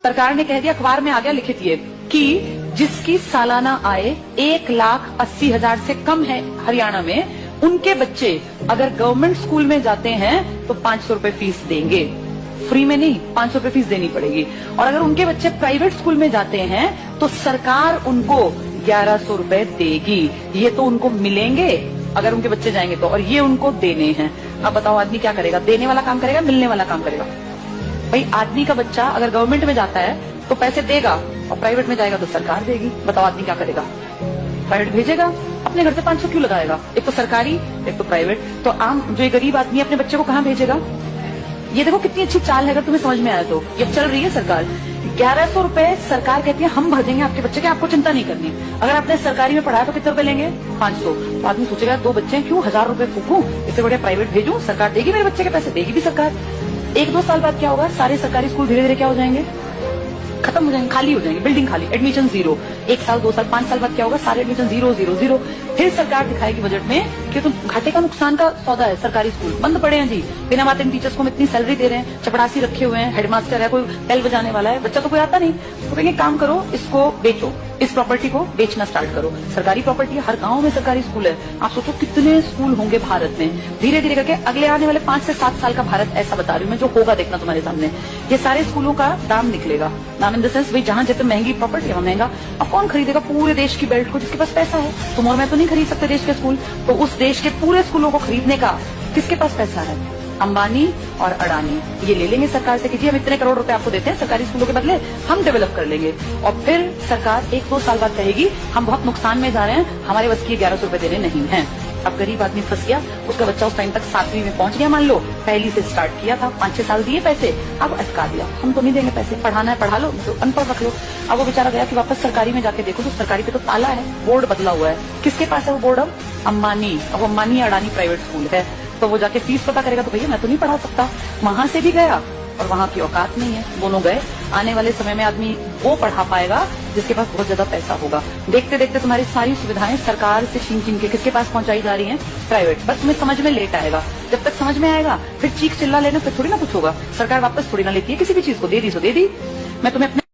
सरकार ने कह दिया, अखबार में आ गया लिखित ये कि जिसकी सालाना आय 1,80,000 से कम है हरियाणा में, उनके बच्चे अगर गवर्नमेंट स्कूल में जाते हैं तो 500 रुपए फीस देंगे। फ्री में नहीं, 500 रुपए फीस देनी पड़ेगी। और अगर उनके बच्चे प्राइवेट स्कूल में जाते हैं तो सरकार उनको 1100 रुपए देगी। ये तो उनको मिलेंगे अगर उनके बच्चे जाएंगे तो, और ये उनको देने हैं। अब बताओ आदमी क्या करेगा? देने वाला काम करेगा, मिलने वाला काम करेगा? भाई आदमी का बच्चा अगर गवर्नमेंट में जाता है तो पैसे देगा, और प्राइवेट में जाएगा तो सरकार देगी। बताओ आदमी क्या करेगा? प्राइवेट भेजेगा, अपने घर से 500 क्यों लगाएगा? एक तो सरकारी, एक तो प्राइवेट। तो आम जो ये गरीब आदमी अपने बच्चे को कहाँ भेजेगा? ये देखो कितनी अच्छी चाल है, अगर तुम्हें समझ में आया तो। ये चल रही है सरकार। 1100 रुपए सरकार कहती है हम भर देंगे आपके बच्चे के, आपको चिंता नहीं करनी। अगर आपने सरकारी में पढ़ाया तो कितने रुपए लेंगे? 500। तो आदमी सोचेगा 2 बच्चे क्यों 1000 रुपए फूकूं, इससे बढ़िया प्राइवेट भेजूं, सरकार देगी मेरे बच्चे के पैसे, देगी भी सरकार। 1-2 साल बाद क्या होगा? सारे सरकारी स्कूल धीरे धीरे क्या हो जाएंगे? खत्म हो जाएंगे, खाली हो जाएंगे, बिल्डिंग खाली, एडमिशन 0। 1 साल 2 साल 5 साल बाद क्या होगा? सारे एडमिशन 0 0 0। फिर सरकार दिखाएगी बजट में कि तुम घाटे का नुकसान का सौदा है, सरकारी स्कूल बंद पड़े हैं जी, बिना बात इन टीचर्स को हम इतनी सैलरी दे रहे हैं, चपड़ासी रखे हुए हैं, हेडमास्टर है, कोई बेल बजाने वाला है, बच्चा तो कोई आता नहीं। तो कहेंगे काम करो, इसको बेचो, इस प्रॉपर्टी को बेचना स्टार्ट करो। सरकारी प्रॉपर्टी है, हर गांव में सरकारी स्कूल है। आप सोचो कितने स्कूल होंगे भारत में। धीरे धीरे करके अगले आने वाले 5 से 7 साल का भारत ऐसा बता रही हूँ मैं, जो होगा देखना तुम्हारे सामने। ये सारे स्कूलों का दाम निकलेगा। दाम इन द सेंस, भाई जहां जितने महंगी प्रॉपर्टी है महंगा। अब कौन खरीदेगा पूरे देश की बेल्ट को? जिसके पास पैसा है। तुम और मैं तो नहीं खरीद सकते देश के स्कूल, तो उस देश के पूरे स्कूलों को खरीदने का किसके पास पैसा है? अंबानी और अडानी ये ले लेंगे सरकार से कि जी हम इतने करोड़ रुपए आपको देते हैं, सरकारी स्कूलों के बदले हम डेवलप कर लेंगे। और फिर सरकार 1-2 साल बाद कहेगी हम बहुत नुकसान में जा रहे हैं, हमारे बस की 1100 रुपए देने नहीं है। अब गरीब आदमी फंस गया, उसका बच्चा उस टाइम तक 7वीं में पहुंच गया, मान लो पहली से स्टार्ट किया था, 5-6 साल दिए पैसे, अब अटका दिया, हम तो नहीं देंगे पैसे, पढ़ाना है पढ़ा लो, तो अनपढ़ रख लो। अब वो बेचारा गया कि वापस सरकारी में जाके देखो तो सरकारी पे तो ताला है, बोर्ड बदला हुआ है। किसके पास है वो बोर्ड? अब अंबानी। अब अंबानी अडानी प्राइवेट स्कूल है, तो वो जाके फीस पता करेगा तो भैया मैं तो नहीं पढ़ा सकता। वहां से भी गया और वहां की औकात नहीं है, दोनों गए। आने वाले समय में आदमी वो पढ़ा पाएगा जिसके पास बहुत ज्यादा पैसा होगा। देखते देखते तुम्हारी सारी सुविधाएं सरकार से छीन छीन के किसके पास पहुंचाई जा रही हैं? प्राइवेट। बस तुम्हें समझ में लेट आएगा, जब तक समझ में आएगा फिर चीख चिल्ला लेना, फिर थोड़ी ना कुछ होगा। सरकार वापस थोड़ी ना लेती है किसी भी चीज को, दे दी सो दे दी। मैं तुम्हें अपने